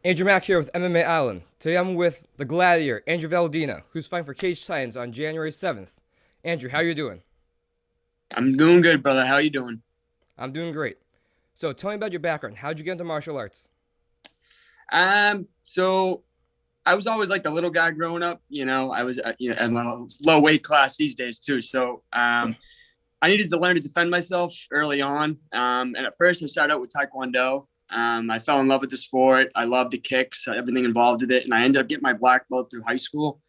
Andrew Mack here with MMA Island. Today I'm with the Gladiator, Andrew Valdina, who's fighting for Cage Titans on January 7th. Andrew, how you doing? I'm doing good, brother. How you doing? I'm doing great. So tell me about your background. How'd you get into martial arts? So I was always like the little guy growing up. I was, in a low weight class these days too. So I needed to learn to defend myself early on. And at first, I started out with Taekwondo. I fell in love with the sport. I loved the kicks, everything involved with it, and I ended up getting my black belt through high school.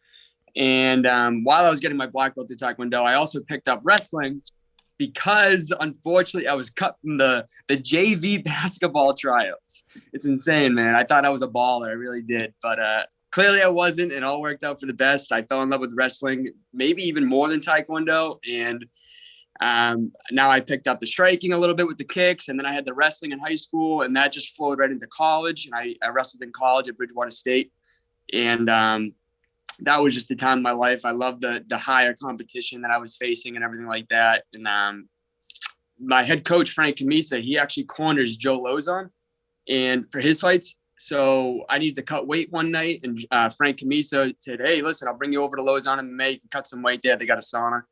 And while I was getting my black belt through Taekwondo, I also picked up wrestling because unfortunately I was cut from the JV basketball tryouts. It's insane, man. I thought I was a baller, I really did, but clearly I wasn't, and all worked out for the best. I fell in love with wrestling, maybe even more than Taekwondo, and now I picked up the striking a little bit with the kicks, and then I had the wrestling in high school, and that just flowed right into college. And I wrestled in college at Bridgewater State, and that was just the time of my life. I loved the higher competition that I was facing and everything like that. And my head coach Frank Camisa, he actually corners Joe Lozon and for his fights. So I needed to cut weight one night, and Frank Camisa said, "Hey, listen, I'll bring you over to Lozon MMA. You can cut some weight there. They got a sauna."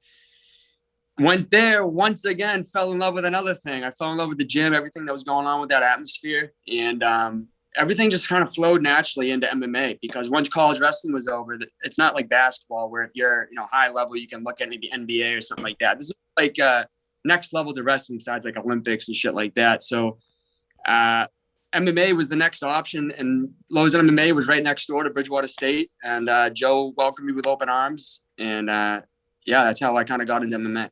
Went there once again, fell in love with another thing. I fell in love with the gym, everything that was going on with that atmosphere, and everything just kind of flowed naturally into MMA because once college wrestling was over, it's not like basketball where if you're high level, you can look at maybe NBA or something like that. This is like next level to wrestling besides like Olympics and shit like that. So uh, MMA was the next option, and Lowe's MMA was right next door to Bridgewater State, and Joe welcomed me with open arms, and yeah, that's how I kind of got into MMA.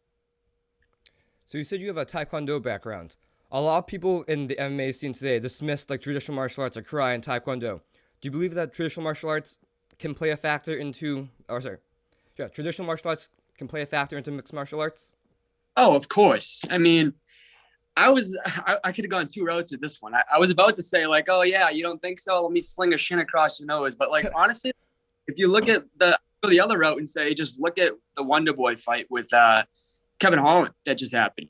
So you said you have a Taekwondo background. A lot of people in the MMA scene today dismiss like traditional martial arts like karate and Taekwondo. Do you believe that traditional martial arts can play a factor into, or sorry, yeah, traditional martial arts can play a factor into mixed martial arts? Oh, of course. I mean, I could have gone two routes with this one. I was about to say like, oh yeah, you don't think so? Let me sling a shin across your nose. But like honestly, if you look at the other route and say just look at the Wonder Boy fight with Kevin Holland that just happened.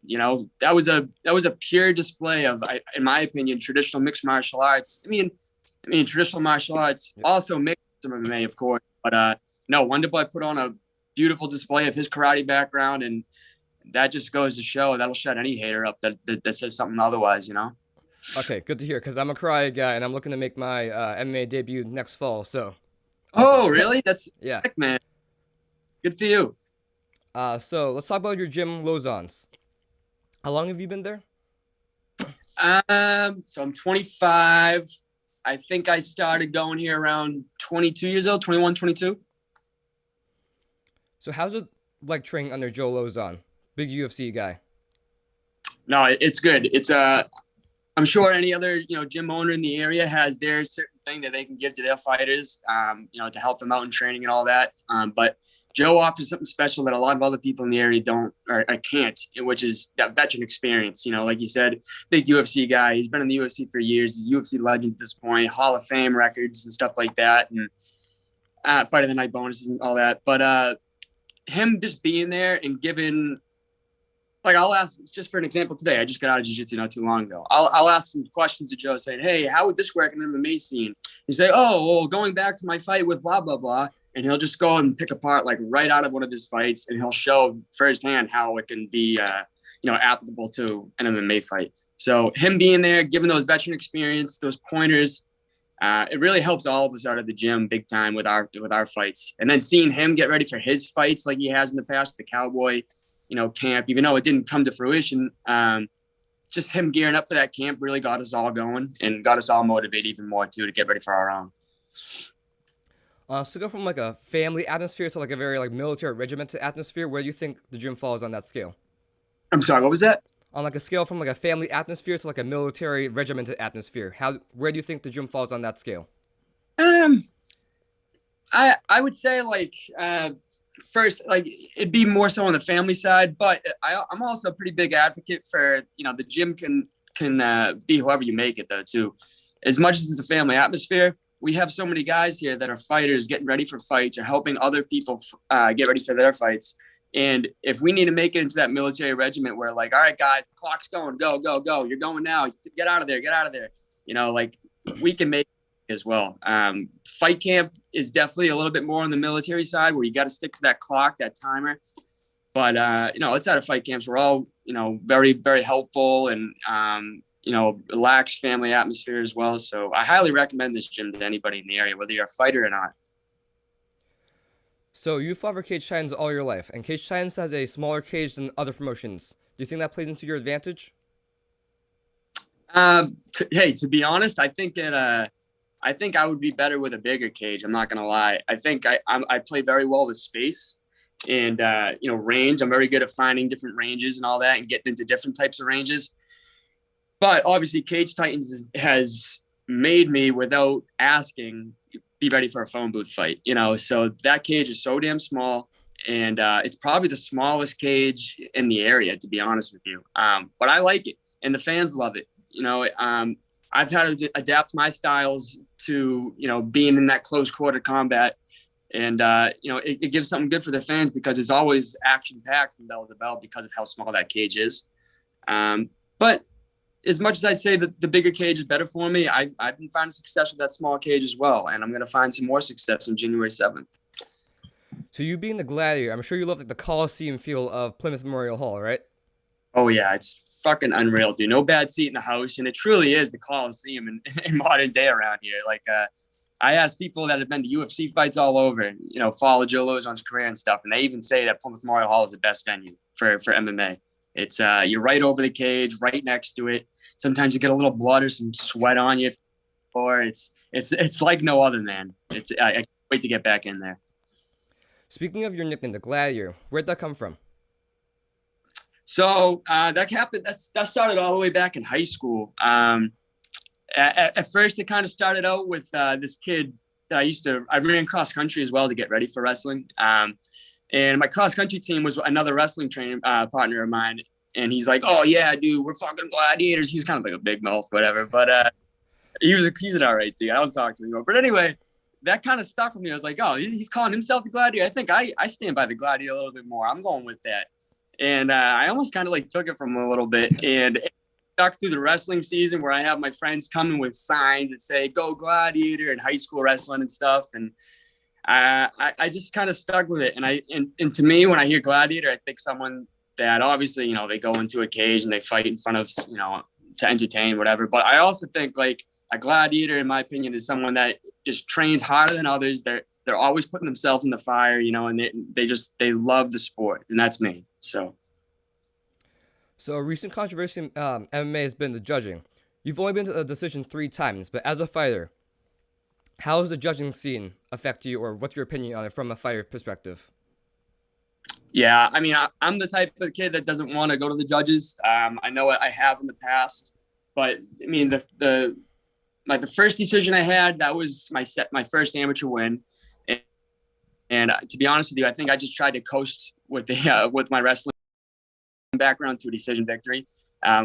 That was a pure display of, in my opinion, traditional mixed martial arts. I mean traditional martial arts Yep. also mixed some MMA, of course, but no, Wonder Boy put on a beautiful display of his karate background, and that just goes to show that'll shut any hater up that says something otherwise. Okay, good to hear because I'm a karate guy and I'm looking to make my MMA debut next fall. So awesome. Oh, really? That's Yeah. sick, man. Good for you. So let's talk about your gym, Lozons. How long have you been there? So I'm 25. I think I started going here around 22 years old, 21, 22. So how's it like training under Joe Lozon, big UFC guy? No, it's good. I'm sure any other gym owner in the area has their certain thing that they can give to their fighters, to help them out in training and all that. But Joe offers something special that a lot of other people in the area don't or can't, which is that veteran experience. Like you said, big UFC guy. He's been in the UFC for years. He's a UFC legend at this point, Hall of Fame records and stuff like that, and fight of the night bonuses and all that. But him just being there and giving, like, I'll ask just for an example today. I just got out of jiu-jitsu not too long ago. I'll ask some questions to Joe saying, "Hey, how would this work in the MMA scene?" He'd say, "Oh, well, going back to my fight with blah blah blah," and he'll just go and pick apart like right out of one of his fights, and he'll show firsthand how it can be, applicable to an MMA fight. So him being there, giving those veteran experience, those pointers, it really helps all of us out of the gym big time with our fights. And then seeing him get ready for his fights like he has in the past, the Cowboy, camp, even though it didn't come to fruition. Just him gearing up for that camp really got us all going and got us all motivated even more too to get ready for our own. So go from like a family atmosphere to like a very like military regimented atmosphere. Where do you think the gym falls on that scale? I'm sorry, what was that? On like a scale from like a family atmosphere to like a military regimented atmosphere. Where do you think the gym falls on that scale? Um, I would say like first, like it'd be more so on the family side, but I'm also a pretty big advocate for the gym can be whoever you make it though too. As much as it's a family atmosphere, we have so many guys here that are fighters getting ready for fights or helping other people get ready for their fights. And if we need to make it into that military regiment where like, all right, guys, the clock's going, go, go, go, you're going now, get out of there, like we can make as well. Fight camp is definitely a little bit more on the military side where you got to stick to that clock, that timer. But, outside of fight camps, we're all, very, very helpful and, relaxed family atmosphere as well. So I highly recommend this gym to anybody in the area, whether you're a fighter or not. So you fought for Cage Titans all your life, and Cage Titans has a smaller cage than other promotions. Do you think that plays into your advantage? To be honest, I think I would be better with a bigger cage. I'm not gonna lie. I think I play very well with space and range. I'm very good at finding different ranges and all that, and getting into different types of ranges. But obviously, Cage Titans has made me, without asking, be ready for a phone booth fight. So that cage is so damn small, and it's probably the smallest cage in the area, to be honest with you. But I like it, and the fans love it. I've had to adapt my styles to being in that close quarter combat, and it gives something good for the fans because it's always action packed from bell to bell because of how small that cage is. But as much as I say that the bigger cage is better for me, I've been finding success with that small cage as well, and I'm going to find some more success on January 7th. So you being the gladiator, I'm sure you love like the Coliseum feel of Plymouth Memorial Hall, right? Oh yeah, it's fucking unreal, dude. No bad seat in the house, and it truly is the Coliseum in modern day around here. Like, I ask people that have been to UFC fights all over, follow Joe Lozon's career and stuff, and they even say that Plymouth Memorial Hall is the best venue for MMA. It's you're right over the cage, right next to it. Sometimes you get a little blood or some sweat on you, or it's like no other, man. I can't wait to get back in there. Speaking of your nickname, the Gladiator, where'd that come from? So that happened. That started all the way back in high school. At first, it kind of started out with this kid that I ran cross country as well to get ready for wrestling. And my cross country team was another wrestling training partner of mine. And he's like, "Oh yeah, dude, we're fucking gladiators." He's kind of like a big mouth, whatever. But he's an all right dude. I don't talk to him anymore. But anyway, that kind of stuck with me. I was like, "Oh, he's calling himself a gladiator." I think I stand by the gladiator a little bit more. I'm going with that. And I almost kind of like took it from him a little bit. And it stuck through the wrestling season where I have my friends coming with signs that say "Go Gladiator" and high school wrestling and stuff. And I just kind of stuck with it. And to me, when I hear gladiator, I think someone that obviously, they go into a cage and they fight in front of, to entertain, whatever. But I also think like a gladiator, in my opinion, is someone that just trains harder than others. They're always putting themselves in the fire, and they love the sport, and that's me. So a recent controversy in MMA has been the judging. You've only been to a decision 3 times, but as a fighter, how does the judging scene affect you, or what's your opinion on it from a fighter perspective? Yeah, I mean, I'm the type of kid that doesn't want to go to the judges. I know I have in the past, but I mean, the first decision I had, that was my first amateur win, and to be honest with you, I think I just tried to coast with with my wrestling background to a decision victory,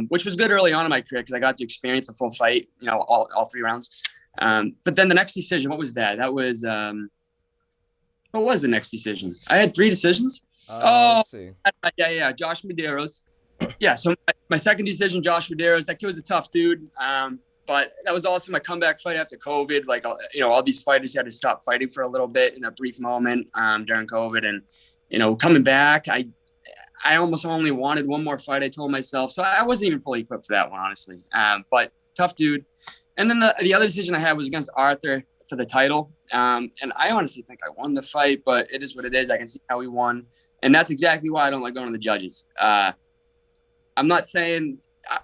which was good early on in my career because I got to experience a full fight, all 3 rounds. But then the next decision, what was that? That was what was the next decision? I had 3 decisions. Let's see. Yeah, Josh Medeiros. Yeah, so my second decision, Josh Medeiros. That kid was a tough dude, but that was also my comeback fight after COVID. Like, all these fighters had to stop fighting for a little bit in a brief moment during COVID, and coming back, I almost only wanted one more fight. I told myself, so I wasn't even fully equipped for that one, honestly. But tough dude. And then the other decision I had was against Arthur for the title, and I honestly think I won the fight, but it is what it is. I can see how he won. And that's exactly why I don't like going to the judges. I'm not saying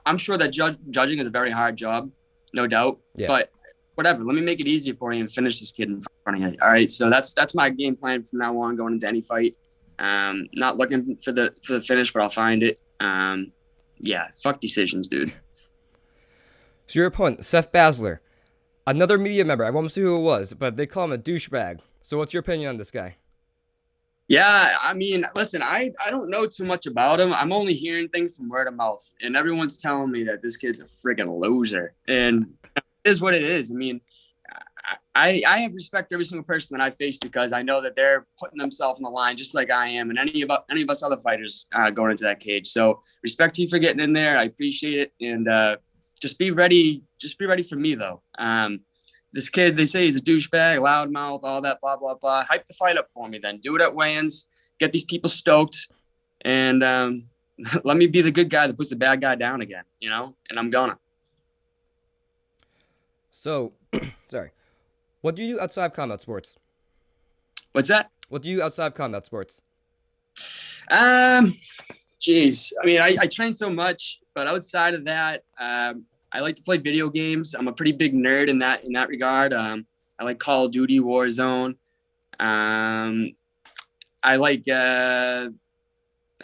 I'm sure that judging is a very hard job, no doubt. Yeah. But whatever, let me make it easier for you and finish this kid in front of you. All right, so that's my game plan from now on going into any fight. Not looking for the finish, but I'll find it. Yeah, fuck decisions, dude. So your opponent, Seth Basler, another media member. I won't say who it was, but they call him a douchebag. So what's your opinion on this guy? Yeah, I mean, listen, I don't know too much about him. I'm only hearing things from word of mouth, and everyone's telling me that this kid's a friggin' loser, and it is what it is. I mean, I have respect for every single person that I face because I know that they're putting themselves on the line just like I am, and any of us other fighters going into that cage. So respect to you for getting in there. I appreciate it, and just be ready. Just be ready for me though. this kid, they say he's a douchebag, loudmouth, all that, blah, blah, blah. Hype the fight up for me then. Do it at weigh-ins. Get these people stoked. And let me be the good guy that puts the bad guy down again, and I'm gonna. So, sorry. What do you do outside of combat sports? What's that? What do you do outside of combat sports? Um, Geez. I mean, I train so much, but outside of that, I like to play video games. I'm a pretty big nerd in that regard. I like Call of Duty, Warzone. Um, I like uh,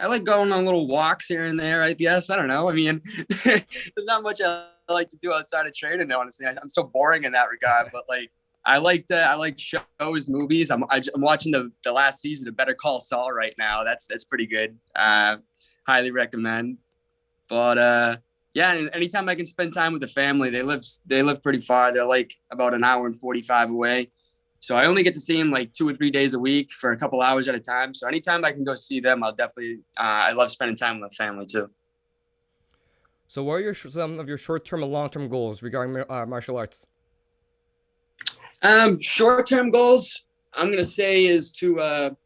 I like going on little walks here and there, I guess. I don't know. I mean, there's not much I like to do outside of training, honestly. I'm so boring in that regard. But like, I like shows, movies. I'm watching the last season of Better Call Saul right now. That's pretty good. Highly recommend. But yeah, and anytime I can spend time with the family, they live pretty far. They're like about an hour and 45 away. So I only get to see them like 2 or 3 days a week for a couple hours at a time. So anytime I can go see them, I'll definitely. I love spending time with the family too. So, what are some of your short-term and long-term goals regarding martial arts? Short-term goals, I'm gonna say, is to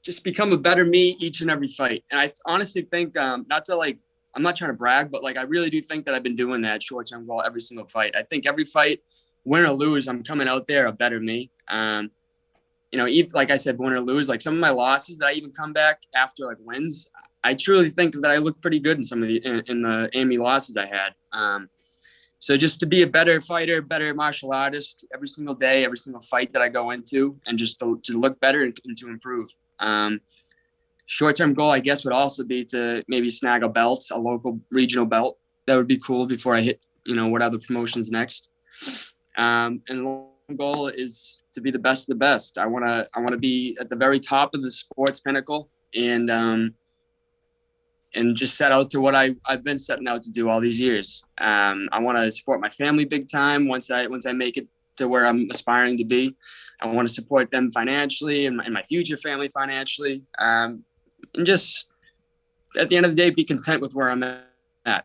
just become a better me each and every fight. And I honestly think, not to like, I'm not trying to brag, but like I really do think that I've been doing that short-term goal every single fight. I think every fight, win or lose, I'm coming out there a better me. Even, like I said, win or lose, like some of my losses that I even come back after like wins, I truly think that I look pretty good in some of the Amy losses I had. So just to be a better fighter, better martial artist every single day, every single fight that I go into, and just to look better and to improve. Short-term goal, I guess, would also be to maybe snag a belt, a local regional belt. That would be cool before I hit, what other promotions next. And the long goal is to be the best of the best. I wanna be at the very top of the sports pinnacle, and just set out to what I've been setting out to do all these years. I want to support my family big time once I make it to where I'm aspiring to be. I want to support them financially and my future family financially. And just at the end of the day, be content with where I'm at.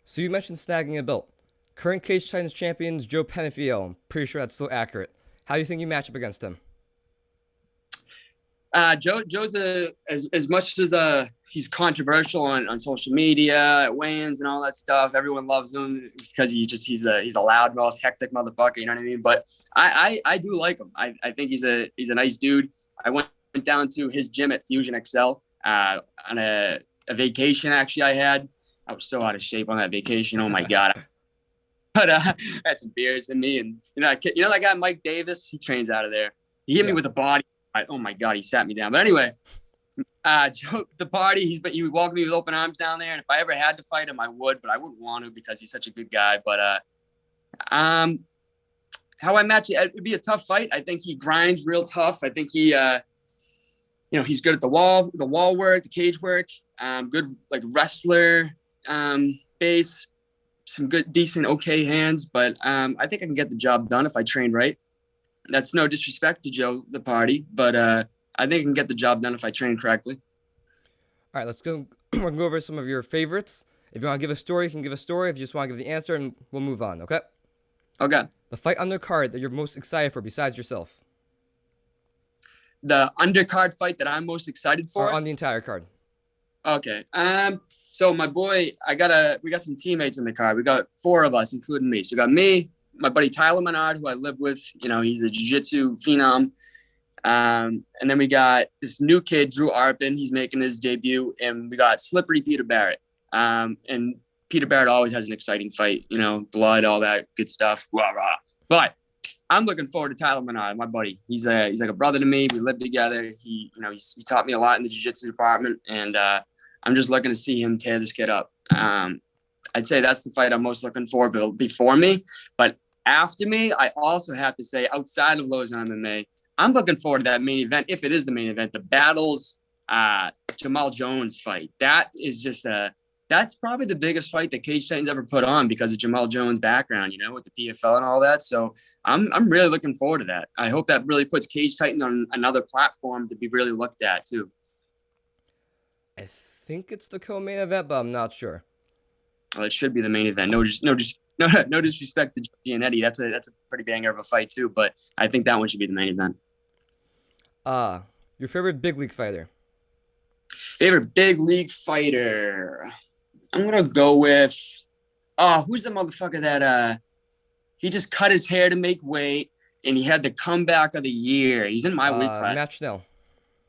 So, you mentioned snagging a belt. Current Cage Titans champions Joe Penafiel. I'm pretty sure that's still accurate. How do you think you match up against him? Joe's as much as he's controversial on social media, at weigh-ins and all that stuff. Everyone loves him because he's a loudmouth, hectic motherfucker. You know what I mean? But I do like him. I think he's a nice dude. I went down to his gym at Fusion XL on a vacation. Actually, I was so out of shape on that vacation. Oh my god. But I had some beers in me, and that guy Mike Davis. He trains out of there. He hit me with a body. Oh my god, he sat me down. But anyway, Joe, the party, he would welcome me with open arms down there. And if I ever had to fight him, I would, but I wouldn't want to because he's such a good guy. But how I match it would be a tough fight. I think he grinds real tough. I think he, he's good at the wall work, the cage work. Good like wrestler, base, some good, decent, okay hands. But I think I can get the job done if I train right. That's no disrespect to Joe, the party, but I think I can get the job done if I train correctly. All right, let's go. We're going to go over some of your favorites. If you want to give a story, you can give a story. If you just want to give the answer, and we'll move on, okay? Okay. The fight undercard that you're most excited for besides yourself. The undercard fight that I'm most excited for? Or on the entire card. Okay. So my boy, we got some teammates in the card. We got 4 of us, including me. So we got me, my buddy Tyler Menard, who I live with. He's a jiu-jitsu phenom. And then we got this new kid, Drew Arpin. He's making his debut. And we got Slippery Peter Barrett. And Peter Barrett always has an exciting fight, blood, all that good stuff. Rah, rah. But I'm looking forward to Tyler Menard, my buddy. He's like a brother to me. We live together. He taught me a lot in the jiu-jitsu department. And I'm just looking to see him tear this kid up. I'd say that's the fight I'm most looking for before me. But after me, I also have to say, outside of Lowe's MMA, I'm looking forward to that main event, if it is the main event, the Battles Jamal Jones fight. That is just that's probably the biggest fight that Cage Titans ever put on because of Jamal Jones' background, with the PFL and all that. So I'm really looking forward to that. I hope that really puts Cage Titans on another platform to be really looked at too. I think it's the co-main event, but I'm not sure. Well, it should be the main event. No, just No, no disrespect to Giannetti. That's a pretty banger of a fight too. But I think that one should be the main event. Your favorite big league fighter? Favorite big league fighter. I'm gonna go with who's the motherfucker that he just cut his hair to make weight and he had the comeback of the year. He's in my weight class. Matt Schnell.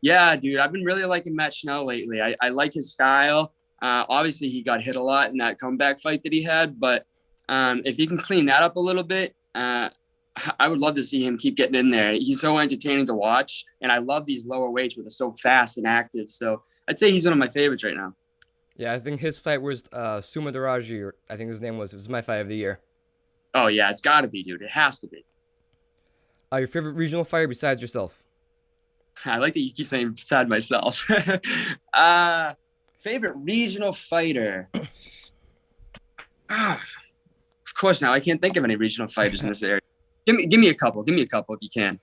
Yeah, dude, I've been really liking Matt Schnell lately. I like his style. Obviously, he got hit a lot in that comeback fight that he had, but if he can clean that up a little bit, I would love to see him keep getting in there. He's so entertaining to watch, and I love these lower weights where they're so fast and active. So I'd say he's one of my favorites right now. Yeah, I think his fight was Suma Daraji, or I think his name was. It was my fight of the year. Oh yeah, it's got to be, dude. It has to be. Your favorite regional fighter besides yourself? I like that you keep saying beside myself. uh, favorite regional fighter. Of course, now I can't think of any regional fighters in this area. Give me a couple. Give me a couple if you can.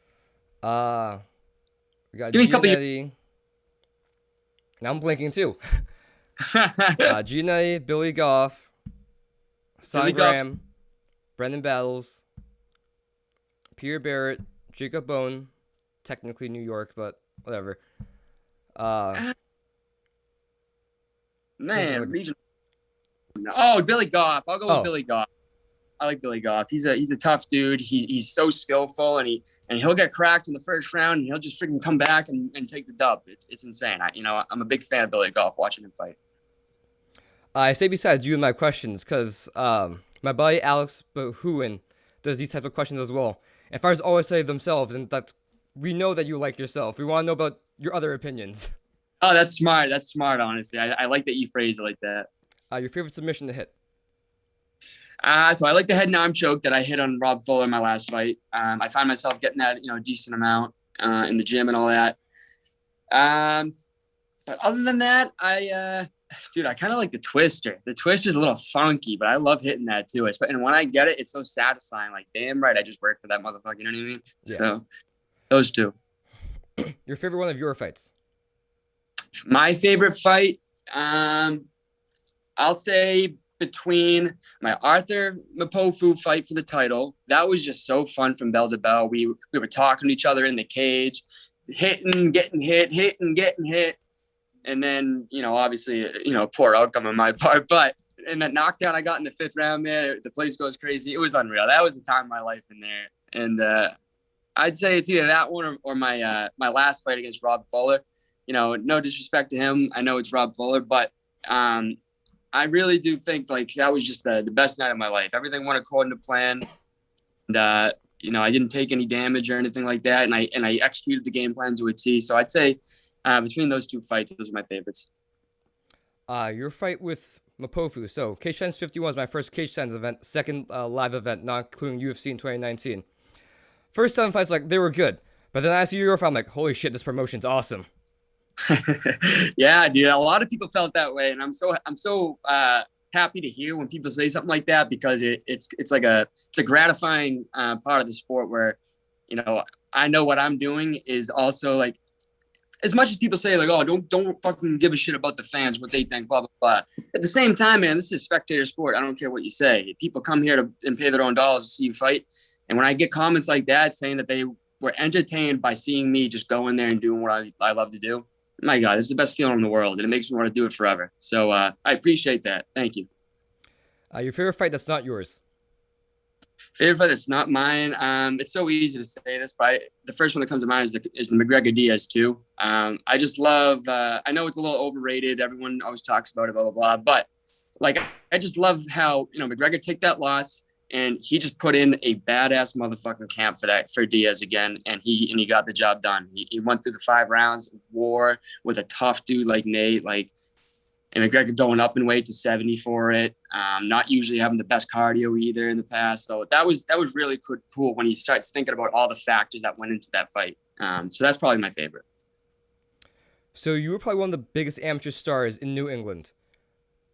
We got Give me a couple. Giannetti. Now I'm blinking too. Giannetti, Billy Goff, Son Billy Goff. Graham, Brendan Battles, Peter Barrett, Jacob Bone, technically New York, but whatever. Man, regional. Oh, Billy Goff. I'll go with Billy Goff. I like Billy Goff. He's a tough dude. He's so skillful, and he'll get cracked in the first round, and he'll just freaking come back and take the dub. It's insane. I'm a big fan of Billy Goff watching him fight. I say besides you and my questions, because my buddy Alex Bahuin does these type of questions as well. And fighters always say themselves, and that's we know that you like yourself. We want to know about your other opinions. Oh, that's smart. That's smart, honestly. I like that you phrase it like that. Your favorite submission to hit? So I like the head and arm choke that I hit on Rob Fuller in my last fight. I find myself getting that, a decent amount in the gym and all that. But other than that, I kind of like the twister. The twister's a little funky, but I love hitting that too. And when I get it, it's so satisfying. Like, damn right, I just worked for that motherfucker. You know what I mean? Yeah. So those two. Your favorite one of your fights? My favorite fight, I'll say between my Arthur Mapofu fight for the title. That was just so fun from bell to bell. We were talking to each other in the cage, hitting, getting hit. And then, obviously, poor outcome on my part. But and that knockdown I got in the 5th round there, the place goes crazy. It was unreal. That was the time of my life in there. And I'd say it's either that one or my last fight against Rob Fuller. No disrespect to him. I know it's Rob Fuller, but I really do think like that was just the best night of my life. Everything went according to plan. And, I didn't take any damage or anything like that. And I executed the game plan to a T. So I'd say between those two fights, those are my favorites. Your fight with Mapofu. So Cage Science 51 was my first Cage Science event, second live event, not including UFC in 2019. First 7 fights, like, they were good. But then I see your fight, I'm like, holy shit, this promotion's awesome. Yeah, dude. A lot of people felt that way, and I'm so happy to hear when people say something like that because it's a gratifying part of the sport where, I know what I'm doing is also like, as much as people say like, oh, don't fucking give a shit about the fans, what they think, blah blah blah. At the same time, man, this is a spectator sport. I don't care what you say. People come here and pay their own dollars to see you fight, and when I get comments like that saying that they were entertained by seeing me just go in there and doing what I love to do. My God, it's the best feeling in the world, and it makes me want to do it forever. So I appreciate that. Thank you. Your favorite fight that's not yours? Favorite fight that's not mine? It's so easy to say this, but the first one that comes to mind is the McGregor-Diaz too. I just love. I know it's a little overrated. Everyone always talks about it, blah blah blah. But like, I just love how McGregor took that loss. And he just put in a badass motherfucking camp for Diaz again, and he got the job done. He went through the 5 rounds, war with a tough dude like Nate, and McGregor going up in weight to 70 for it. Not usually having the best cardio either in the past. So that was really cool when he starts thinking about all the factors that went into that fight. So that's probably my favorite. So you were probably one of the biggest amateur stars in New England.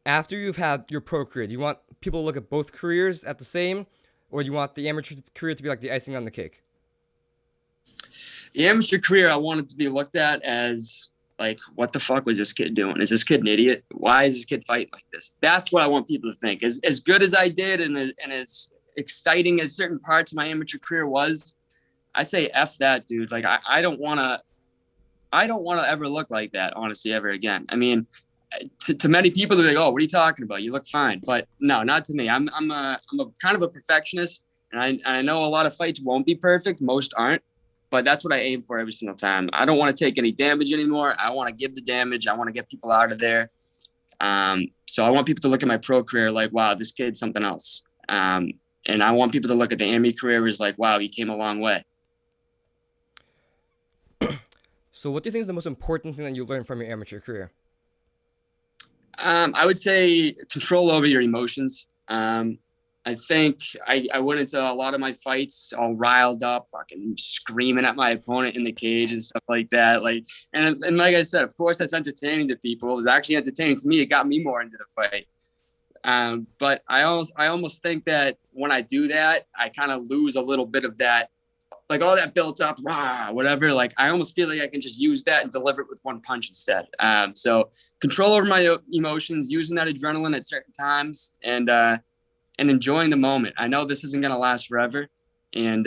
After you've had your pro career, do you want people to look at both careers at the same, or do you want the amateur career to be like the icing on the cake? The amateur career, I want it to be looked at as like, what the fuck was this kid doing? Is this kid an idiot? Why is this kid fighting like this? That's what I want people to think. As good as I did and as exciting as certain parts of my amateur career was, I say F that, dude. Like, I don't want to ever look like that, honestly, ever again. I mean, to many people, they're like, "Oh, what are you talking about? You look fine." But no, not to me. I'm a kind of a perfectionist, and I know a lot of fights won't be perfect. Most aren't, but that's what I aim for every single time. I don't want to take any damage anymore. I want to give the damage. I want to get people out of there. So I want people to look at my pro career like, "Wow, this kid's something else." And I want people to look at the AMI career as like, "Wow, he came a long way." So what do you think is the most important thing that you learned from your amateur career? I would say control over your emotions. I think I went into a lot of my fights all riled up, fucking screaming at my opponent in the cage and stuff like that. And like I said, of course that's entertaining to people. It was actually entertaining to me. It got me more into the fight. But I almost think that when I do that, I kind of lose a little bit of that, like all that built up, rah, whatever. Like I almost feel like I can just use that and deliver it with one punch instead. So control over my emotions, using that adrenaline at certain times, and enjoying the moment. I know this isn't gonna last forever, and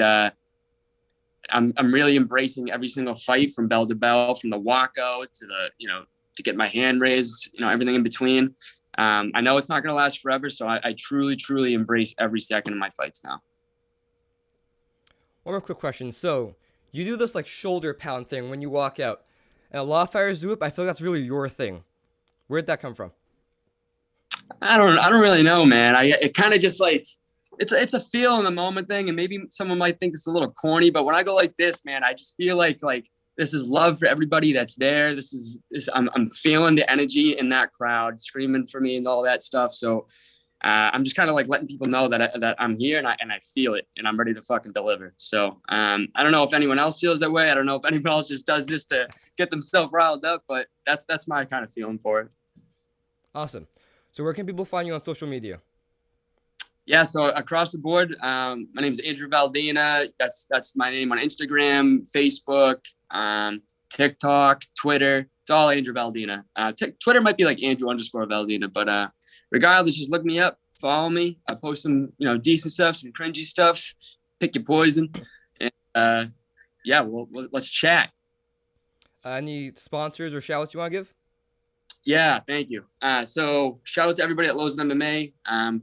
I'm really embracing every single fight from bell to bell, from the walkout to the to get my hand raised, everything in between. I know it's not gonna last forever, so I truly embrace every second of my fights now. One more quick question. So you do this like shoulder pound thing when you walk out, and a lot of fighters do it, but I feel like that's really your thing. Where'd that come from? I don't really know, man. It kind of just like it's a feel in the moment thing, and maybe someone might think it's a little corny, but when I go like this, man, I just feel like this is love for everybody that's there. I'm feeling the energy in that crowd screaming for me and all that stuff. So I'm just kind of like letting people know that I'm here and I feel it and I'm ready to fucking deliver. So I don't know if anyone else feels that way. I don't know if anyone else just does this to get themselves riled up, but that's my kind of feeling for it. Awesome. So where can people find you on social media? Yeah, so across the board, my name is Andrew Valdina. That's my name on Instagram, Facebook, TikTok, Twitter. It's all Andrew Valdina. Twitter might be like Andrew_Valdina, but regardless, just look me up, follow me. I post some decent stuff, some cringy stuff. Pick your poison, and yeah, let's chat. Any sponsors or shout outs you want to give? Yeah, thank you. So shout out to everybody at Lowe's MMA,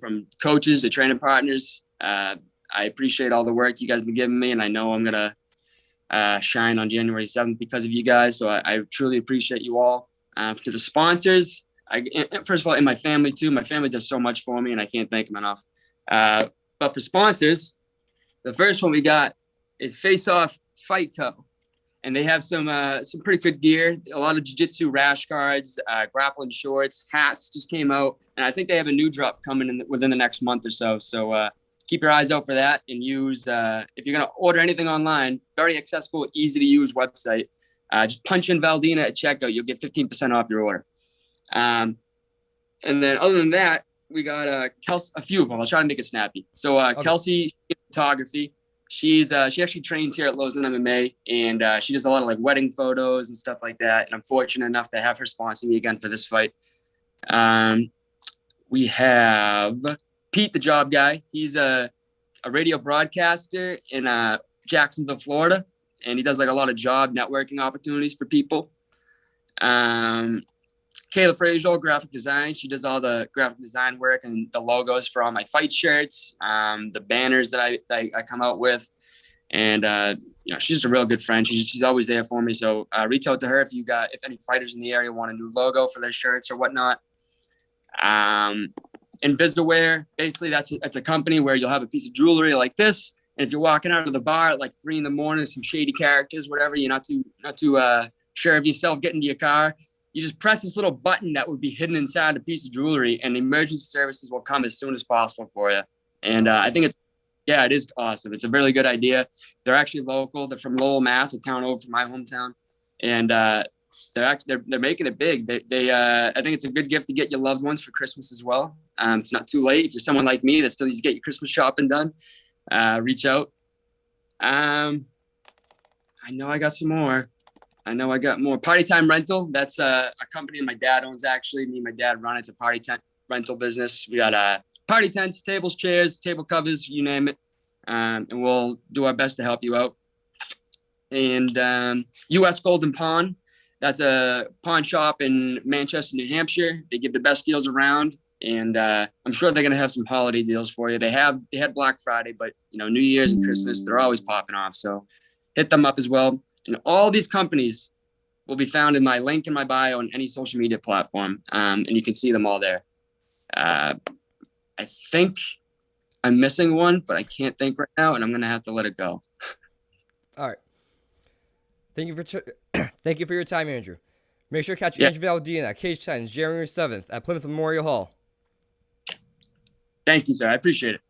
from coaches to training partners. I appreciate all the work you guys have been giving me, and I know I'm going to shine on January 7th because of you guys. So I truly appreciate you all. To the sponsors, first of all, and my family too. My family does so much for me, and I can't thank them enough. But for sponsors, the first one we got is Face Off Fight Co. And they have some pretty good gear. A lot of jiu-jitsu rash guards, grappling shorts, hats just came out, and I think they have a new drop coming in within the next month or so. So keep your eyes out for that, and use if you're gonna order anything online, very accessible, easy to use website. Just punch in Valdina at checkout, you'll get 15% off your order. And then other than that, we got Kelsey, a few of them. I'll try to make it snappy. So Okay. Kelsey Photography. She actually trains here at Lowe's MMA, and she does a lot of like wedding photos and stuff like that. And I'm fortunate enough to have her sponsor me again for this fight. We have Pete, the job guy. He's a radio broadcaster in Jacksonville, Florida, and he does like a lot of job networking opportunities for people. Kayla Frazier, graphic design. She does all the graphic design work and the logos for all my fight shirts, the banners that I come out with. And, she's just a real good friend. She's always there for me. So reach out to her if any fighters in the area want a new logo for their shirts or whatnot. Invisaware, basically that's a company where you'll have a piece of jewelry like this. And if you're walking out of the bar at like 3 a.m, some shady characters, whatever, you're not too sure of yourself, get into your car. You just press this little button that would be hidden inside a piece of jewelry, and emergency services will come as soon as possible for you. And I think it is awesome. It's a really good idea. They're actually local. They're from Lowell, Mass, a town over from my hometown, and they're making it big. I think it's a good gift to get your loved ones for Christmas as well. It's not too late. If you're someone like me that still needs to get your Christmas shopping done, reach out. I know I got some more. I know I got more. Party Time Rental. That's a company my dad owns, actually. Me and my dad run. It's a party tent rental business. We got party tents, tables, chairs, table covers, you name it. And we'll do our best to help you out. And U.S. Golden Pawn. That's a pawn shop in Manchester, New Hampshire. They give the best deals around. And I'm sure they're going to have some holiday deals for you. They had Black Friday, but New Year's and Christmas, they're always popping off. So hit them up as well. And all these companies will be found in my link in my bio on any social media platform. And you can see them all there. I think I'm missing one, but I can't think right now, and I'm going to have to let it go. All right. Thank you for your time, Andrew. Make sure to catch Andrew Valdina at Cage Titans January 7th at Plymouth Memorial Hall. Thank you, sir. I appreciate it.